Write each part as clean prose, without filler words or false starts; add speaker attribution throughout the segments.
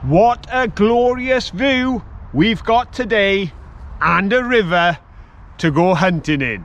Speaker 1: What a glorious view we've got today, and a river to go hunting in.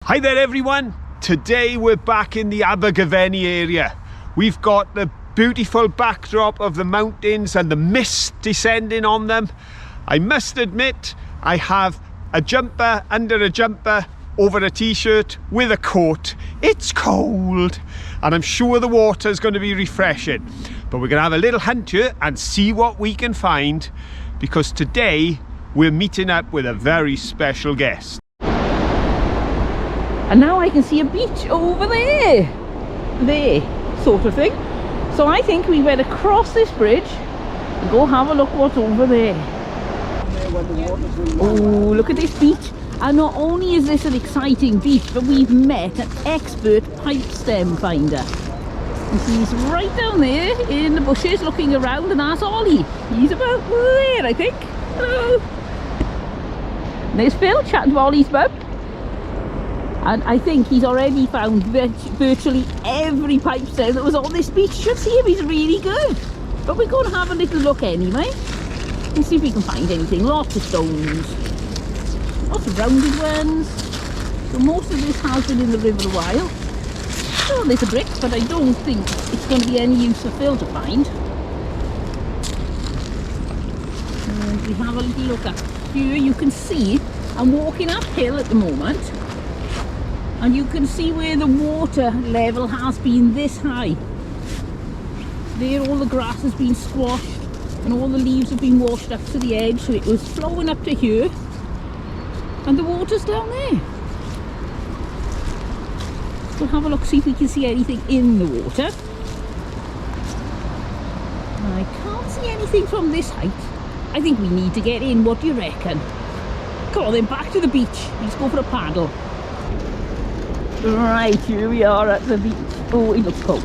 Speaker 1: Hi there everyone, today we're back in the Abergavenny area. We've got the beautiful backdrop of the mountains and the mist descending on them. I must admit, I have a jumper under a jumper over a t-shirt with a coat. It's cold and I'm sure the water is going to be refreshing. But we're going to have a little hunt here and see what we can find, because today we're meeting up with a very special guest.
Speaker 2: And now I can see a beach over there, sort of thing. So I think we better cross this bridge and go have a look what's over there. Oh, look at this beach. And not only is this an exciting beach, but we've met an expert pipestem finder. And he's right down there in the bushes looking around, and that's Ollie. He's about there, I think. Hello. And there's Phil chatting to Ollie's mum. And I think he's already found virtually every pipestem that was on this beach. You should see him, he's really good. But we're going to have a little look anyway and see if we can find anything. Lots of stones, lots of rounded ones. So most of this has been in the river a while. Oh, there's a brick, but I don't think it's going to be any use for Phil to find. And we have a little look up here. You can see I'm walking uphill at the moment. And you can see where the water level has been this high. There all the grass has been squashed and all the leaves have been washed up to the edge, so it was flowing up to here and the water's down there. We'll have a look, see if we can see anything in the water. I can't see anything from this height. I think we need to get in. What do you reckon? Come on then, back to the beach. Let's go for a paddle. Right, here we are at the beach. Oh, it looks cold.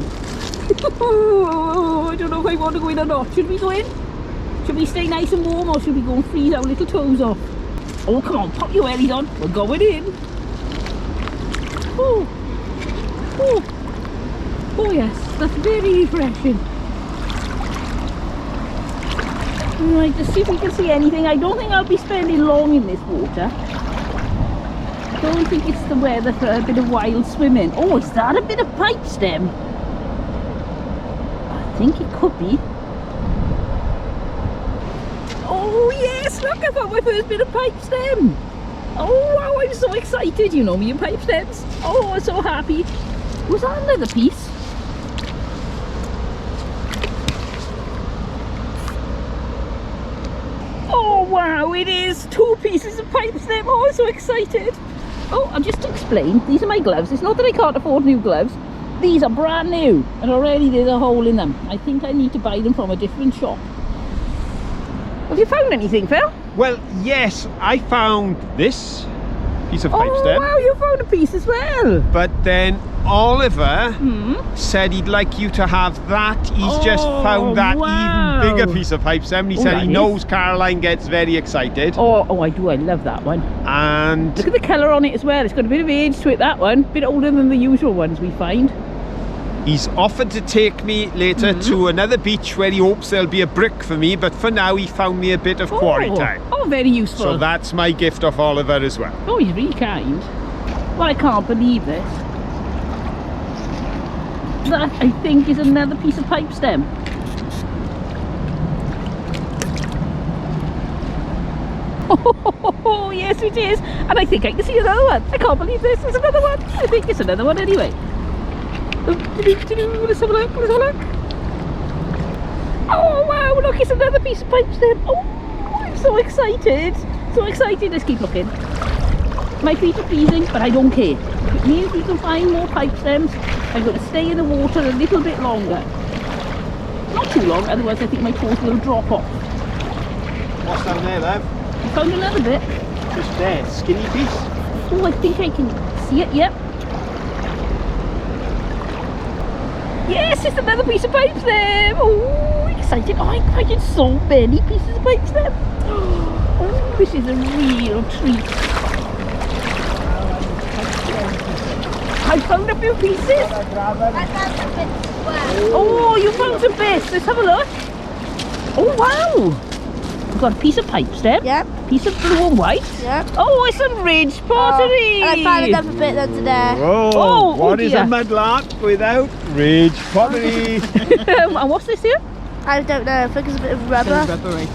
Speaker 2: Oh, I don't know if I want to go in or not. Should we go in? Should we stay nice and warm, or should we go and freeze our little toes off? Oh, come on, pop your wellies on. We're going in. Oh, oh, oh yes, that's very refreshing. Right, let's see if we can see anything. I don't think I'll be spending long in this water. I don't think it's the weather for a bit of wild swimming. Oh, is that a bit of pipestem? I think it could be. Oh yes, look, I found my first bit of pipestem. Oh wow, I'm so excited. You know me and pipestems. Oh, I'm so happy. Was that another piece? Oh wow, it is 2 pieces of pipestem. Oh, I'm so excited. Oh, and just to explain, these are my gloves. It's not that I can't afford new gloves. These are brand new, and already there's a hole in them. I think I need to buy them from a different shop. Have you found anything, Phil?
Speaker 1: Well, yes, I found this piece of pipestem.
Speaker 2: Oh wow, you found a piece as well.
Speaker 1: But then Oliver said he'd like you to have that. He's just found that even bigger piece of pipestem. He said he knows Caroline gets very excited.
Speaker 2: Oh, I do. I love that one.
Speaker 1: And
Speaker 2: look at the colour on it as well. It's got a bit of age to it, that one. A bit older than the usual ones we find.
Speaker 1: He's offered to take me later to another beach where he hopes there'll be a brick for me, but for now he found me a bit of quarry time.
Speaker 2: Oh, very useful.
Speaker 1: So that's my gift of Oliver as well.
Speaker 2: Oh, he's really kind. Well, I can't believe this. That, I think, is another piece of pipestem. Oh, yes it is. And I think I can see another one. I can't believe this. There's another one. I think it's another one anyway. Let's have a look. Let's have a look. Oh, wow. Look, it's another piece of pipe stem. Oh, I'm so excited. So excited. Let's keep looking. My feet are freezing, but I don't care. If it means we can find more pipe stems, I'm going to stay in the water a little bit longer. Not too long, otherwise I think my toes will drop off.
Speaker 1: What's down there, love?
Speaker 2: I found another bit.
Speaker 1: Just there, skinny piece.
Speaker 2: Oh, I think I can see it, yep. Yes, it's another piece of pipe stem. Oh, excited. Oh, I finding so many pieces of pipe stem. Oh, this is a real treat. I found a few pieces.
Speaker 3: I found some bits as well.
Speaker 2: Oh, you found some bits. Let's have a look. Oh, wow. We've got a piece of pipe stem.
Speaker 3: Yep.
Speaker 2: Piece of blue and white.
Speaker 3: Yep.
Speaker 2: Oh, it's some ridge pottery.
Speaker 3: And I found another bit under there.
Speaker 1: Whoa,
Speaker 2: Oh,
Speaker 1: what is
Speaker 2: dear.
Speaker 1: a mudlark without ridge pottery?
Speaker 2: And what's this here?
Speaker 3: I don't know, I think it's a bit of rubber.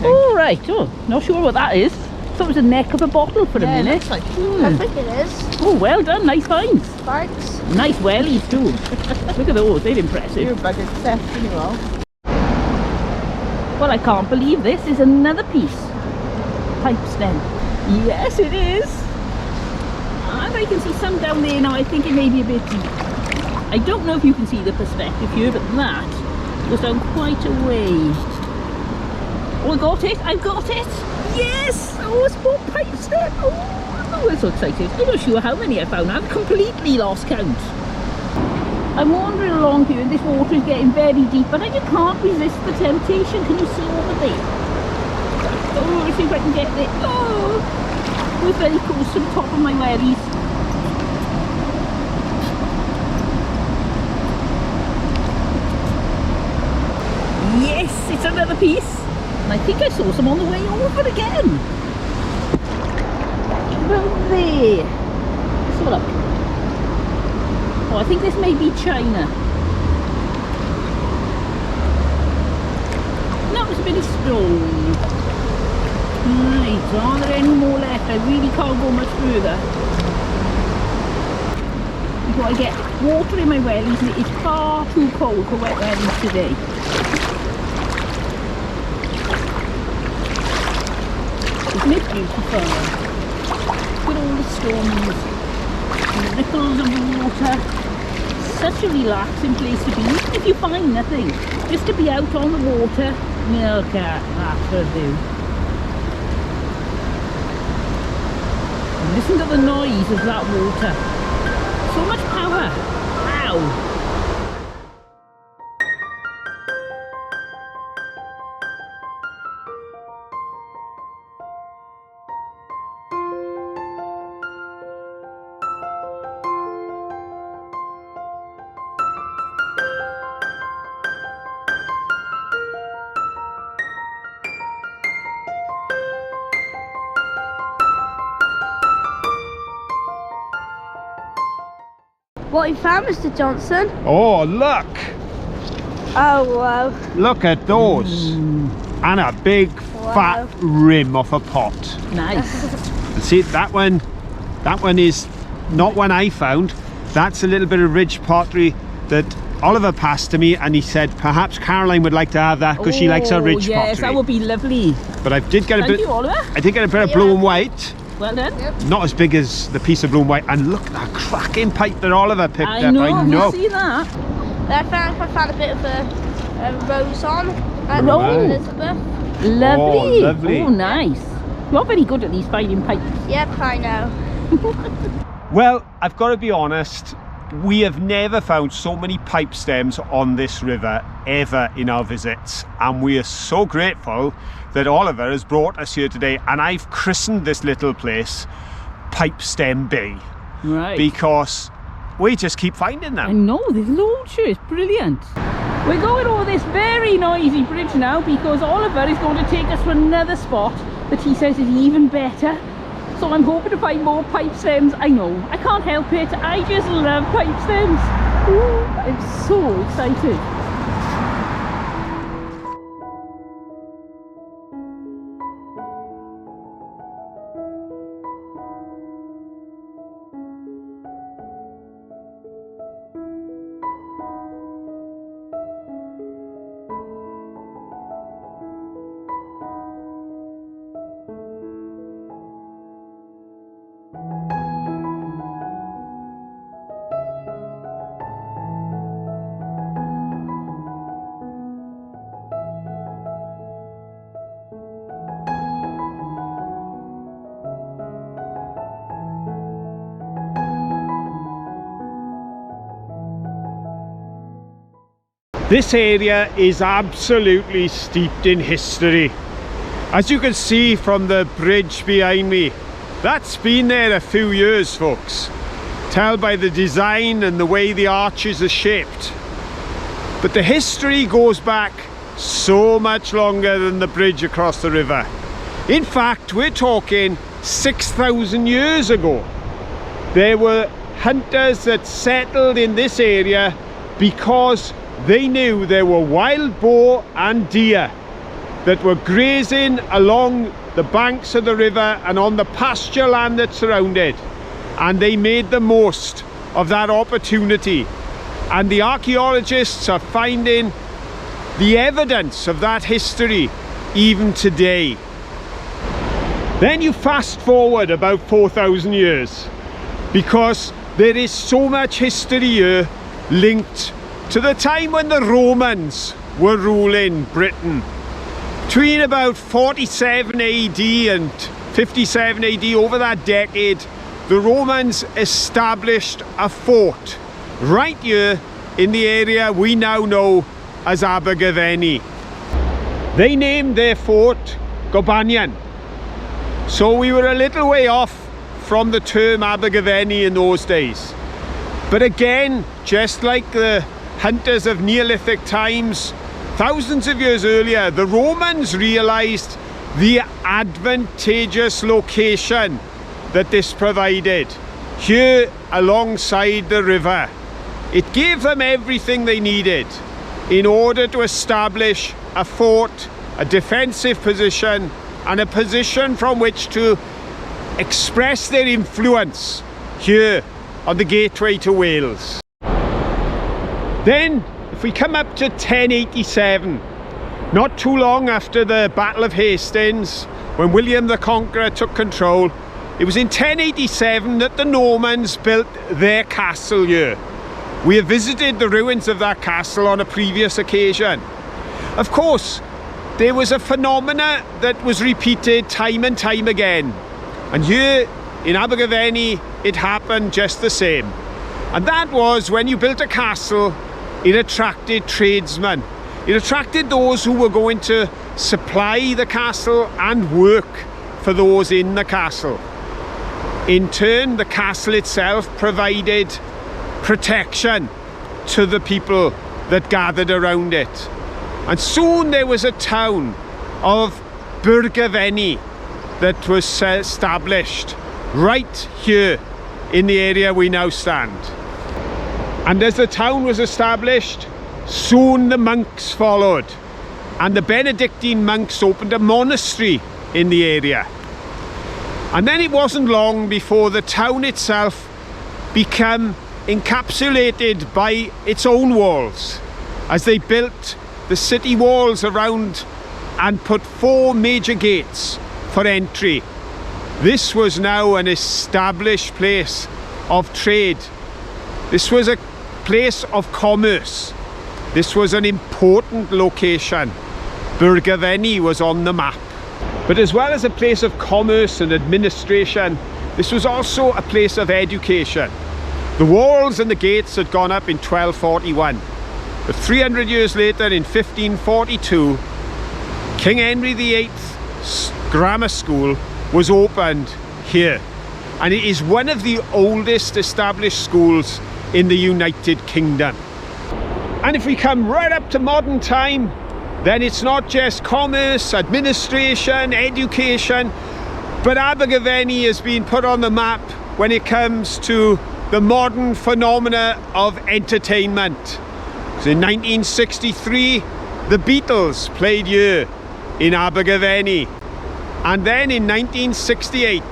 Speaker 2: Oh, right. Oh, not sure what that is. Thought it was the neck of a bottle for a minute.
Speaker 3: I think it is.
Speaker 2: Oh, well done. Nice finds.
Speaker 3: Thanks.
Speaker 2: Nice wellies too. Look at those. They're impressive. Well, I can't believe this is another piece. Pipe stem. Yes, it is. And I can see some down there now. I think it may be a bit deep. I don't know if you can see the perspective here, but that goes down quite a way. Oh, I got it. I've got it. Yes. Oh, it's more pipe stem. Oh, I'm so excited. I'm not sure how many I found. I've completely lost count. I'm wandering along here and this water is getting very deep, but I just can't resist the temptation. Can you see over there? Oh, let's see if I can get there. Oh, we're very close to the top of my wellies. Yes, it's another piece. And I think I saw some on the way over again. Around there. Let's have a look. Oh, I think this may be China. No, it's a bit of stone. Right, are there any more left? I really can't go much further. Before I get water in my wellies, and it is far too cold for wet wellies today. Isn't it beautiful? Look at all the stones, and the ripples of the water. Such a relaxing place to be, even if you find nothing. Just to be out on the water, milk at that will do. And listen to the noise of that water. So much power. Wow.
Speaker 3: What you found, Mr. Johnson?
Speaker 1: Oh, look!
Speaker 3: Oh, wow.
Speaker 1: Look at those. And a big fat rim of a pot.
Speaker 2: Nice.
Speaker 1: See, that one is not one I found. That's a little bit of ridge pottery that Oliver passed to me, and he said perhaps Caroline would like to have that because she likes her ridge pottery.
Speaker 2: Yes, that would be lovely.
Speaker 1: But I did get a
Speaker 2: Thank
Speaker 1: bit.
Speaker 2: you, Oliver.
Speaker 1: I did get a bit of blue and white.
Speaker 2: Well done.
Speaker 3: Yep.
Speaker 1: Not as big as the piece of blue and white. And look at that cracking pipe that Oliver picked
Speaker 2: I
Speaker 1: up.
Speaker 2: know,
Speaker 1: I know.
Speaker 2: you see that?
Speaker 3: I found a bit of a rose on. And
Speaker 1: Wow.
Speaker 3: Elizabeth.
Speaker 2: Lovely.
Speaker 1: Oh, lovely.
Speaker 2: Oh, nice. You're very good at these finding pipes.
Speaker 3: Yep, I know.
Speaker 1: Well, I've got to be honest. We have never found so many pipe stems on this river ever in our visits, and we are so grateful that Oliver has brought us here today, and I've christened this little place Pipestem B
Speaker 2: Right.
Speaker 1: because we just keep finding
Speaker 2: I
Speaker 1: them.
Speaker 2: know, there's loads here. It's brilliant. We're going over this very noisy bridge now because Oliver is going to take us to another spot that he says is even better. So I'm hoping to find more pipe stems. I know, I can't help it. I just love pipe stems. Ooh, I'm so excited.
Speaker 1: This area is absolutely steeped in history. As you can see from the bridge behind me, that's been there a few years, folks. Tell by the design and the way the arches are shaped. But the history goes back so much longer than the bridge across the river. In fact, we're talking 6,000 years ago. There were hunters that settled in this area because they knew there were wild boar and deer that were grazing along the banks of the river and on the pasture land that surrounded, and they made the most of that opportunity. And the archaeologists are finding the evidence of that history even today. Then you fast forward about 4,000 years, because there is so much history here linked to the time when the Romans were ruling Britain. Between about 47 AD and 57 AD, over that decade, the Romans established a fort right here in the area we now know as Abergavenny. They named their fort Gobanion. So we were a little way off from the term Abergavenny in those days. But again, just like the hunters of Neolithic times, thousands of years earlier, the Romans realized the advantageous location that this provided, here alongside the river. It gave them everything they needed in order to establish a fort, a defensive position, and a position from which to express their influence here on the gateway to Wales. Then, if we come up to 1087, not too long after the Battle of Hastings, when William the Conqueror took control, it was in 1087 that the Normans built their castle here. We have visited the ruins of that castle on a previous occasion. Of course, there was a phenomena that was repeated time and time again. And here in Abergavenny, it happened just the same. And that was when you built a castle, it attracted tradesmen. It attracted those who were going to supply the castle and work for those in the castle. In turn, the castle itself provided protection to the people that gathered around it. And soon there was a town of Abergavenny that was established right here in the area we now stand. And as the town was established, soon the monks followed, and the Benedictine monks opened a monastery in the area. And then it wasn't long before the town itself became encapsulated by its own walls, as they built the city walls around and put 4 major gates for entry. This was now an established place of trade. This was a place of commerce. This was an important location. Abergavenny was on the map. But as well as a place of commerce and administration, this was also a place of education. The walls and the gates had gone up in 1241. But 300 years later, in 1542, King Henry VIII's grammar school was opened here. And it is one of the oldest established schools in the United Kingdom. And if we come right up to modern time, then it's not just commerce, administration, education, but Abergavenny has been put on the map when it comes to the modern phenomena of entertainment. So in 1963, the Beatles played here in Abergavenny. And then in 1968,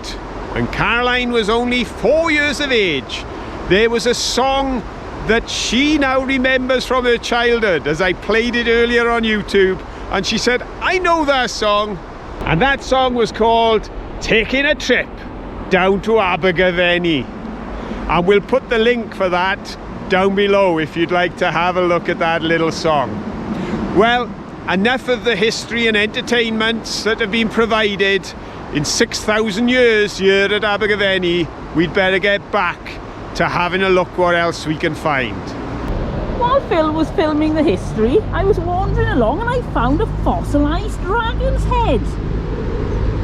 Speaker 1: when Caroline was only 4 years of age, there was a song that she now remembers from her childhood, as I played it earlier on YouTube, and she said, I know that song. And that song was called Taking a Trip Down to Abergavenny. And we'll put the link for that down below if you'd like to have a look at that little song. Well, enough of the history and entertainments that have been provided in 6,000 years here at Abergavenny. We'd better get back to having a look what else we can find.
Speaker 2: while Phil was filming the history, I was wandering along and I found a fossilized dragon's head.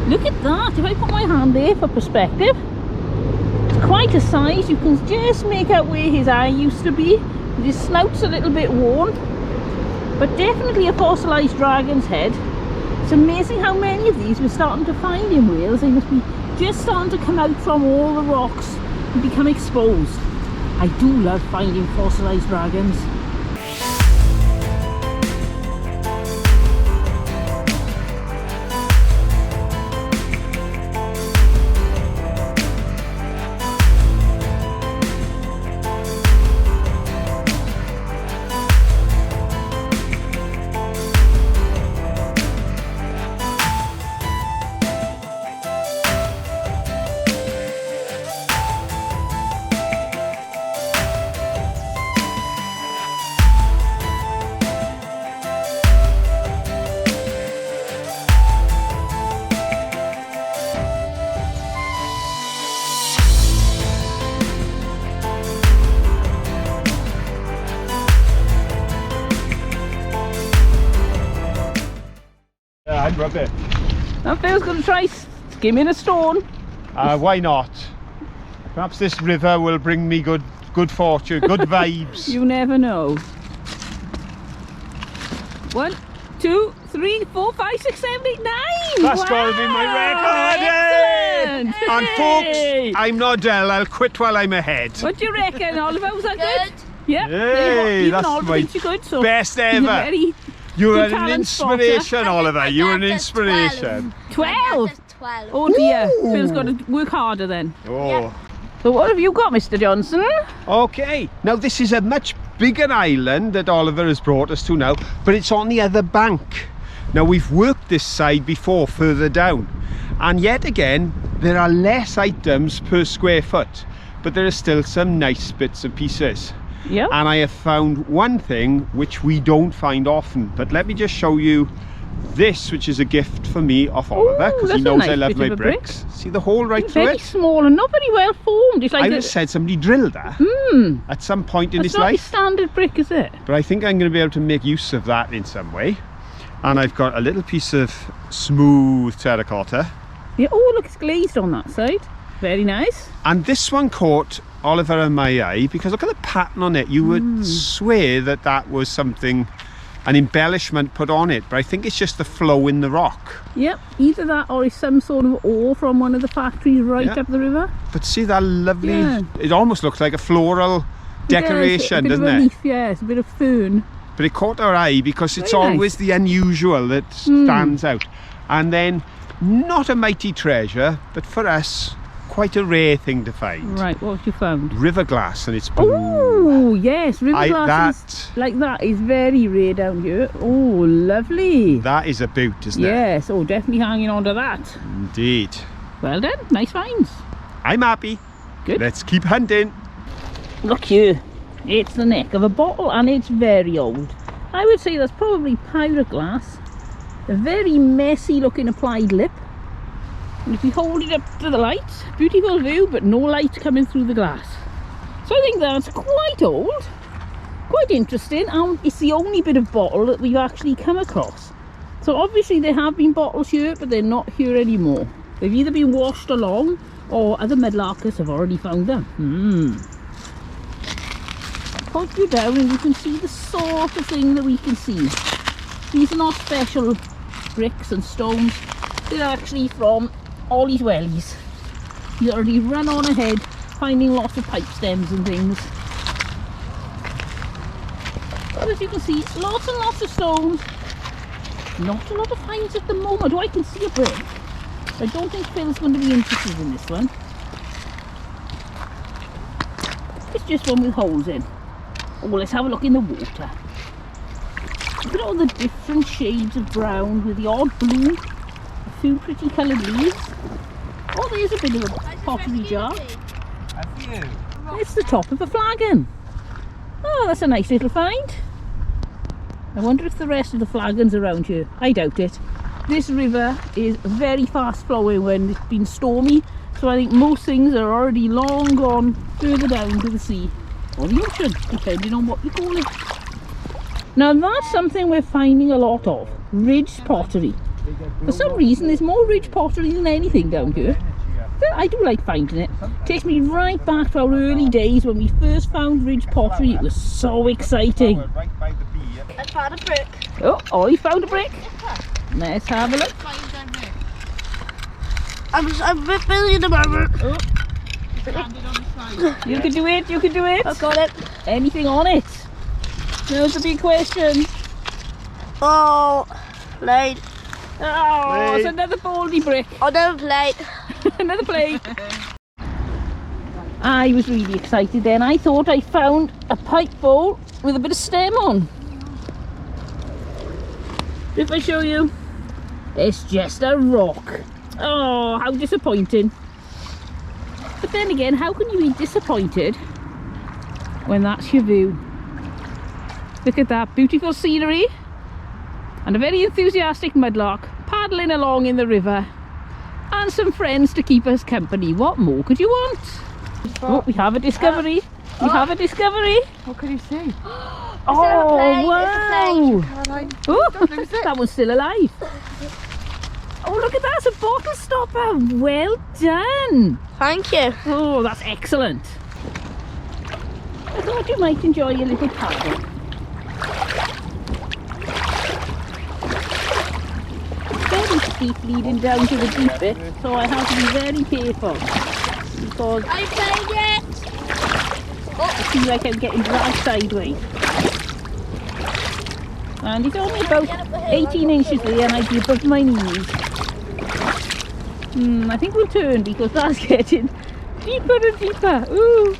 Speaker 2: Look at that. If I put my hand there for perspective, it's quite a size. You can just make out where his eye used to be. His snout's a little bit worn, but definitely a fossilized dragon's head. It's amazing how many of these we're starting to find in Wales. They must be just starting to come out from all the rocks and become exposed. I do love finding fossilized dragons.
Speaker 1: I'd rub it.
Speaker 2: And Phil's going to try skimming a stone.
Speaker 1: Why not? Perhaps this river will bring me good fortune, good vibes.
Speaker 2: You never know. 1, 2, 3, 4, 5, 6, 7, 8, 9.
Speaker 1: That's got to be my record.
Speaker 2: Excellent.
Speaker 1: And folks, I'm not dull. I'll quit while I'm ahead.
Speaker 2: What do you reckon, Oliver? Was that good?
Speaker 3: Good.
Speaker 2: Yeah.
Speaker 1: Hey,
Speaker 2: Even
Speaker 1: that's
Speaker 2: Oliver
Speaker 1: my
Speaker 2: thinks you're good, so
Speaker 1: best
Speaker 2: he's a
Speaker 1: ever.
Speaker 2: very
Speaker 1: You're
Speaker 2: good
Speaker 1: an
Speaker 2: talent
Speaker 1: inspiration,
Speaker 2: spotter.
Speaker 1: Oliver. You're an
Speaker 3: My dad does
Speaker 1: inspiration.
Speaker 2: 12.
Speaker 3: 12.
Speaker 2: Oh dear,
Speaker 1: Ooh.
Speaker 2: Phil's got to work harder then.
Speaker 1: Oh.
Speaker 3: Yeah.
Speaker 2: So what have you got, Mr. Johnson?
Speaker 1: Okay, now this is a much bigger island that Oliver has brought us to now, but it's on the other bank. Now we've worked this side before, further down, and yet again there are less items per square foot, but there are still some nice bits and pieces.
Speaker 2: Yep.
Speaker 1: And I have found one thing which we don't find often, but let me just show you this, which is a gift for me off Oliver, because he
Speaker 2: that's a
Speaker 1: knows
Speaker 2: nice
Speaker 1: I love
Speaker 2: bit
Speaker 1: my
Speaker 2: of a brick.
Speaker 1: bricks. See the hole right through
Speaker 2: Very
Speaker 1: it?
Speaker 2: small and not very well formed. It's like
Speaker 1: I would have said somebody drilled that at some point in
Speaker 2: It's
Speaker 1: his
Speaker 2: not a
Speaker 1: life.
Speaker 2: standard brick, is it?
Speaker 1: But I think I'm going to be able to make use of that in some way. And I've got a little piece of smooth terracotta.
Speaker 2: Yeah. Oh, look, it's glazed on that side. Very nice.
Speaker 1: And this one caught Oliver and my eye because look at the pattern on it. You would swear that that was something, an embellishment put on it. But I think it's just the flow in the rock.
Speaker 2: Yep. Either that or it's some sort of ore from one of the factories right up the river.
Speaker 1: But see that lovely,
Speaker 2: Yeah.
Speaker 1: it almost looks like a floral decoration,
Speaker 2: a bit
Speaker 1: doesn't
Speaker 2: of a
Speaker 1: it?
Speaker 2: leaf, yeah, it's a bit of fern.
Speaker 1: But it caught our eye because it's
Speaker 2: Very
Speaker 1: always
Speaker 2: nice.
Speaker 1: the unusual that stands out. And then not a mighty treasure, but for us quite a rare thing to find.
Speaker 2: Right, what have you found?
Speaker 1: River glass, and it's blue.
Speaker 2: Oh yes, river glass
Speaker 1: that
Speaker 2: like that is very rare down here. Oh, lovely.
Speaker 1: that is a boot, isn't it?
Speaker 2: Yes, oh, definitely hanging on to that.
Speaker 1: Indeed.
Speaker 2: Well done, nice finds.
Speaker 1: I'm happy.
Speaker 2: Good.
Speaker 1: Let's keep hunting.
Speaker 2: Look here, it's the neck of a bottle and it's very old. I would say that's probably pirate glass. A very messy looking applied lip. And if we hold it up to the light, beautiful view, but no light coming through the glass. So I think that's quite old, quite interesting, and it's the only bit of bottle that we've actually come across. So obviously there have been bottles here, but they're not here anymore. They've either been washed along, or other mudlarkers have already found them. Point you down and you can see the sort of thing that we can see. These are not special bricks and stones, they're actually from Ollie's Wellies. He's already run on ahead finding lots of pipe stems and things. But as you can see, lots and lots of stones. Not a lot of finds at the moment. Oh, I can see a brick. I don't think Phil's going to be interested in this one. It's just one with holes in. Oh, let's have a look in the water. Look at all the different shades of brown with the odd blue, a few pretty coloured leaves. Oh, there's a bit of a pottery jar. It's the top of a flagon. Oh, that's a nice little find. I wonder if the rest of the flagons around here. I doubt it. This river is very fast flowing when it's been stormy, so I think most things are already long gone further down to the sea. or the ocean, depending on what you call it. Now that's something we're finding a lot of, ridge pottery. For some reason there's more ridge pottery than anything down here. But I do like finding it. Takes me right back to our early days when we first found ridge pottery. It was so exciting.
Speaker 3: I found a brick.
Speaker 2: Oh, Ollie found a brick. Let's have a look.
Speaker 3: I'm a bit busy at the moment.
Speaker 2: Oh. You can do it, you can do it.
Speaker 3: I've got it.
Speaker 2: Anything on it? There's a big question.
Speaker 3: Oh, plate.
Speaker 2: Oh, it's another baldy brick.
Speaker 3: Another plate.
Speaker 2: Another plate. I was really excited then. I thought I found a pipe bowl with a bit of stem on. If I show you, it's just a rock. Oh, how disappointing. But then again, how can you be disappointed when that's your view? Look at that beautiful scenery and a very enthusiastic mudlark paddling along in the river and some friends to keep us company. What more could you want? Oh, we have a discovery. We have a discovery.
Speaker 4: What can you see?
Speaker 2: Oh, wow.
Speaker 4: Caroline,
Speaker 2: Oh,
Speaker 4: don't lose it.
Speaker 2: that one's still alive. Oh, look at that, it's a bottle stopper. Well done.
Speaker 3: Thank you.
Speaker 2: Oh, that's excellent. I thought you might enjoy your little paddle. Very steep leading down to the deep bit, so I have to be very careful because
Speaker 3: I played it.
Speaker 2: I feel like I'm getting dragged sideways. And it's only about 18 inches there and I'd be above my knees. I think we'll turn because that's getting deeper and deeper. Ooh.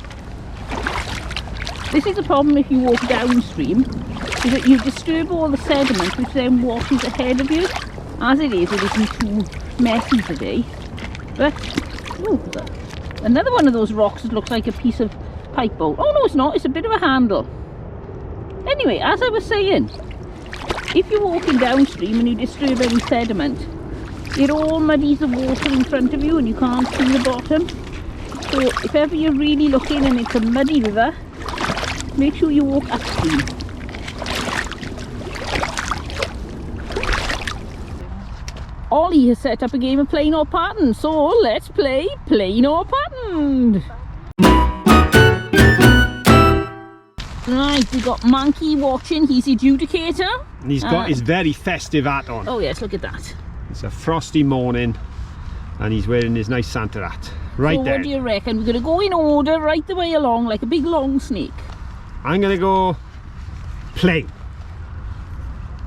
Speaker 2: This is the problem if you walk downstream, is that you disturb all the sediment which then washes ahead of you. As it isn't too messy today. But, ooh, another one of those rocks that looks like a piece of pipe bowl. Oh no, it's not, it's a bit of a handle. Anyway, as I was saying, if you're walking downstream and you disturb any sediment, it all muddies the water in front of you and you can't see the bottom. So if ever you're really looking and it's a muddy river, make sure you walk upstream. Ollie has set up a game of plain or pattern, so let's play plain or patterned. Right, we've got Manky watching, he's the adjudicator.
Speaker 1: And he's got his very festive hat on.
Speaker 2: Oh yes, look at that.
Speaker 1: It's a frosty morning and he's wearing his nice Santa hat. Right
Speaker 2: So
Speaker 1: there.
Speaker 2: what do you reckon? We're going to go in order right the way along like a big long snake.
Speaker 1: I'm going to go plain.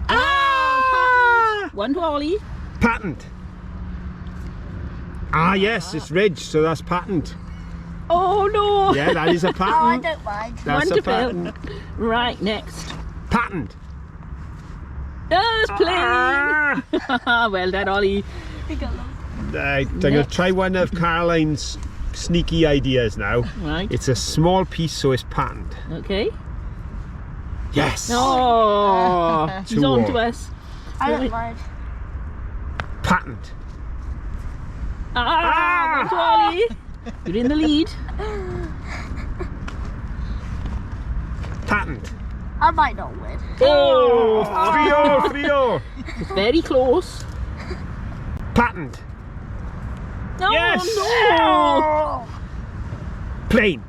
Speaker 2: Ah! One to Ollie.
Speaker 1: Patterned. Ah yes, it's ridge, so that's patterned.
Speaker 2: Oh no!
Speaker 1: Yeah, that is a
Speaker 3: Oh, I
Speaker 1: pattern.
Speaker 3: don't mind.
Speaker 1: That's
Speaker 2: One
Speaker 1: a
Speaker 2: to Phil.
Speaker 1: pattern.
Speaker 2: Right, next.
Speaker 1: Patterned.
Speaker 2: That's plain.
Speaker 1: Ah!
Speaker 2: Well done, Ollie.
Speaker 1: I'm going to try one of Caroline's sneaky ideas now.
Speaker 2: Right.
Speaker 1: It's a small piece, so it's patterned.
Speaker 2: Okay.
Speaker 1: Yes.
Speaker 2: Oh, she's
Speaker 1: Two
Speaker 2: on
Speaker 1: more.
Speaker 2: to us.
Speaker 3: I don't mind.
Speaker 1: Patterned.
Speaker 2: Ah, one to Ollie. You're in the lead.
Speaker 1: Patterned.
Speaker 3: I might not win.
Speaker 1: Oh, 3-0.
Speaker 2: It's very close.
Speaker 1: Patterned.
Speaker 2: No,
Speaker 1: Yes.
Speaker 2: no.
Speaker 1: Plain.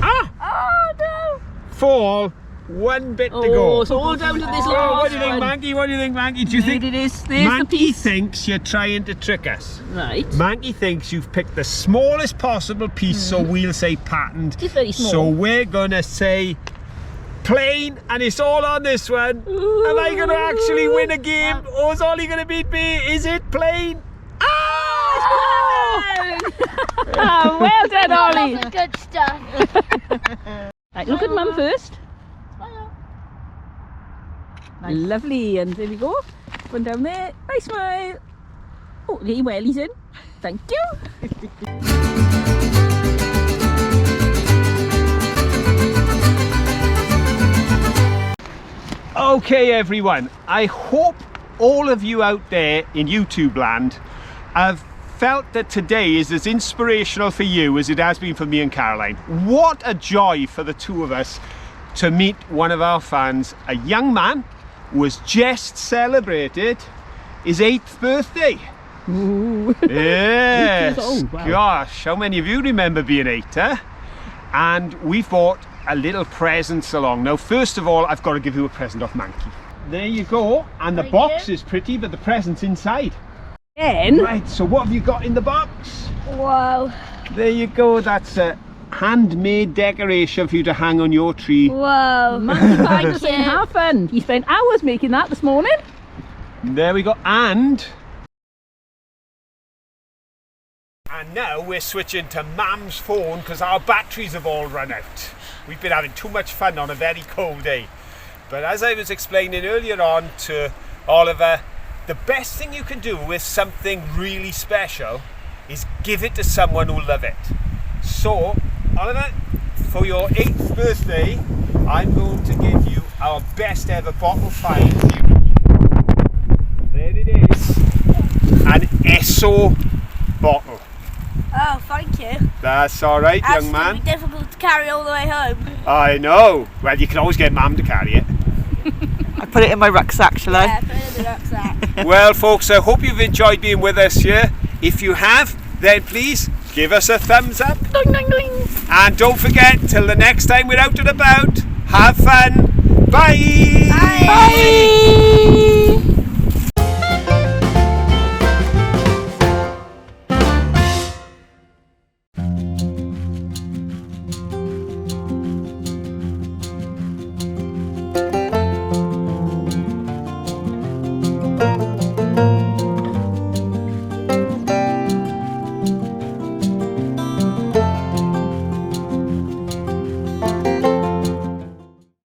Speaker 1: Ah!
Speaker 3: Oh no!
Speaker 1: 4, 1 bit to
Speaker 2: Oh,
Speaker 1: go.
Speaker 2: it's all down to this last
Speaker 1: Oh, what do you think,
Speaker 2: one.
Speaker 1: Manky? What do you think, Manky? Do you think
Speaker 2: It is. There's the
Speaker 1: Manky
Speaker 2: piece.
Speaker 1: thinks you're trying to trick us?
Speaker 2: Right.
Speaker 1: Manky thinks you've picked the smallest possible piece, so we'll say patterned.
Speaker 2: It's very small.
Speaker 1: So we're gonna say plain, and it's all on this one. Am I gonna actually win a game, or is Ollie gonna beat me? Is it plain? Ah!
Speaker 2: Ah, well done, Ollie.
Speaker 3: That's the good stuff.
Speaker 2: Right, look at Mum first. Lovely, and there we go. One down there. Nice smile. Oh, there well, he's in. Thank you.
Speaker 1: Okay everyone, I hope all of you out there in YouTube land have felt that today is as inspirational for you as it has been for me and Caroline. What a joy for the two of us to meet one of our fans, a young man who has just celebrated his 8th birthday.
Speaker 2: Ooh.
Speaker 1: Yes.
Speaker 2: 8 years old, wow.
Speaker 1: Gosh, how many of you remember being 8, huh? And we bought a little presents along. Now, first of all, I've got to give you a present off Manky. There you go. And the
Speaker 3: Thank
Speaker 1: box
Speaker 3: you.
Speaker 1: is pretty, but the present's inside.
Speaker 2: Then,
Speaker 1: Right, so what have you got in the box?
Speaker 3: Wow.
Speaker 1: There you go. That's a handmade decoration for you to hang on your tree.
Speaker 3: Wow.
Speaker 2: Manky Panda saying
Speaker 3: Yeah.
Speaker 2: have fun. He spent hours making that this morning.
Speaker 1: There we go. And now we're switching to Mam's phone because our batteries have all run out. We've been having too much fun on a very cold day. But as I was explaining earlier on to Oliver, the best thing you can do with something really special is give it to someone who love it. So, Oliver, for your 8th birthday, I'm going to give you our best ever bottle find. There it is. An Esso bottle.
Speaker 3: Oh, thank you.
Speaker 1: That's all right,
Speaker 3: That's
Speaker 1: young
Speaker 3: gonna
Speaker 1: man.
Speaker 3: be difficult to carry all the way home.
Speaker 1: I know. Well, you can always get Mum to carry it.
Speaker 4: I put it in my rucksack, shall I?
Speaker 3: Yeah, put it in the rucksack.
Speaker 1: Well, folks, I hope you've enjoyed being with us here. If you have, then please give us a thumbs up.
Speaker 2: Doing, doing, doing.
Speaker 1: And don't forget, till the next time we're out and about, have fun. Bye.